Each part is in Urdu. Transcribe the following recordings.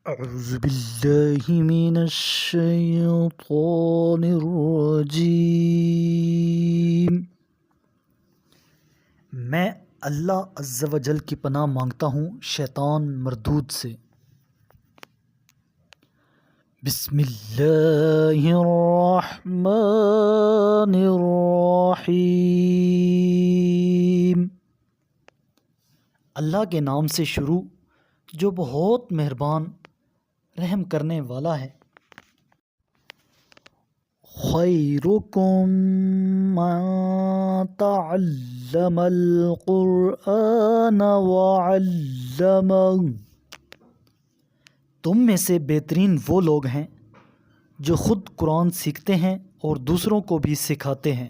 أعوذ بالله من الشيطان الرجیم۔ میں اللہ عز و جل کی پناہ مانگتا ہوں شیطان مردود سے۔ بسم اللہ الرحمن الرحیم۔ اللہ کے نام سے شروع جو بہت مہربان رحم کرنے والا ہے۔ خیرکم من تعلم القرآن وعلمہ، تم میں سے بہترین وہ لوگ ہیں جو خود قرآن سیکھتے ہیں اور دوسروں کو بھی سکھاتے ہیں۔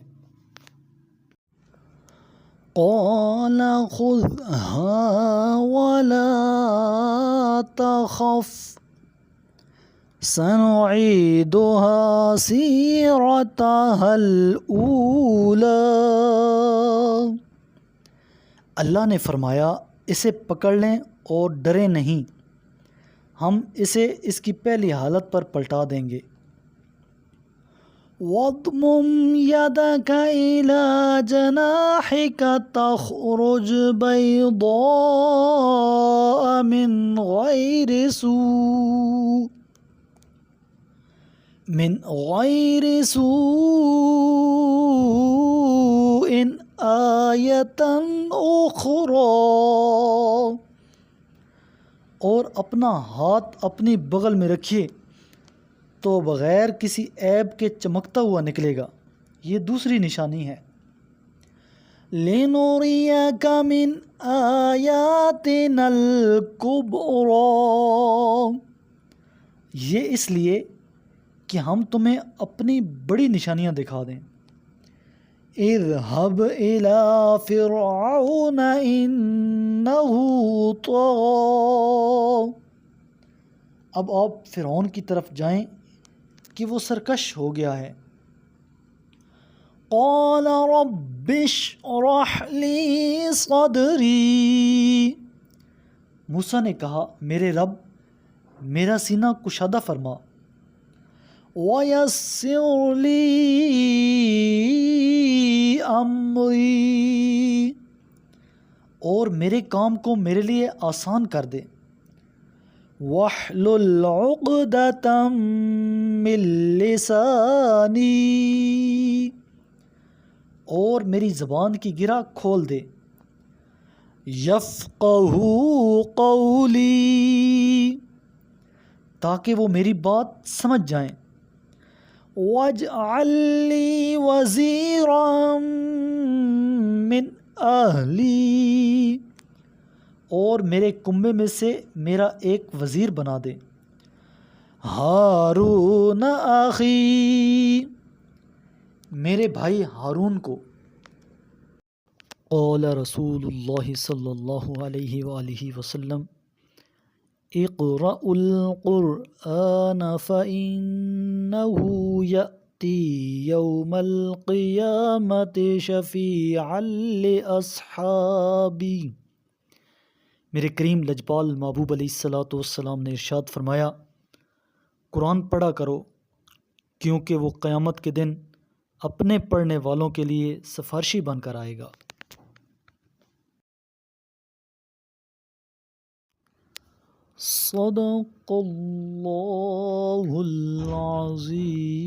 قال خذها ولا تخف سنعيدها سيرتها الأولى۔ اللہ نے فرمایا اسے پکڑ لیں اور ڈرے نہیں، ہم اسے اس کی پہلی حالت پر پلٹا دیں گے۔ وَاضْمُمْ يَدَكَ إِلَى جَنَاحِكَ تَخْرُجْ بَيْضَاءَ مِنْ غَيْرِ سُوءٍ آيَةً أُخْرَى، اور اپنا ہاتھ اپنی بغل میں رکھیے تو بغیر کسی عیب کے چمکتا ہوا نکلے گا، یہ دوسری نشانی ہے۔ لِنُرِيَكَ مِنْ آيَاتِنَا الْكُبْرَى، یہ اس لیے کہ ہم تمہیں اپنی بڑی نشانیاں دکھا دیں۔ اذهب إلى فرعون إنه طغى، اب آپ فرعون کی طرف جائیں کہ وہ سرکش ہو گیا ہے۔ قال رب اشرح لي صدری، موسیٰ نے کہا میرے رب میرا سینہ کشادہ فرما۔ وَيَسِّرْ لِي أَمْرِي، اور میرے کام کو میرے لیے آسان کر دے۔ وَاحْلُلْ عُقْدَةً مِّن لِّسَانِي، اور میری زبان کی گرہ کھول دے۔ يَفْقَهُوا قَوْلِي، تاکہ وہ میری بات سمجھ جائیں۔ وَاجْعَل لِّي وَزِيرًا مِّنْ أَهْلِي، اور میرے کنبے میں سے میرا ایک وزیر بنا دے۔ ہارون اخی، میرے بھائی ہارون کو۔ قال رسول اللہ صلی اللہ علیہ وآلہ وسلم اقرأوا القرآن فإنه يأتي يوم القيامة شفيعا لأصحابي، میرے کریم لجپال محبوب علیہ الصلوۃ والسلام نے ارشاد فرمایا قرآن پڑھا کرو کیونکہ وہ قیامت کے دن اپنے پڑھنے والوں کے لیے سفارشی بن کر آئے گا۔ صدق اللہ العظیم۔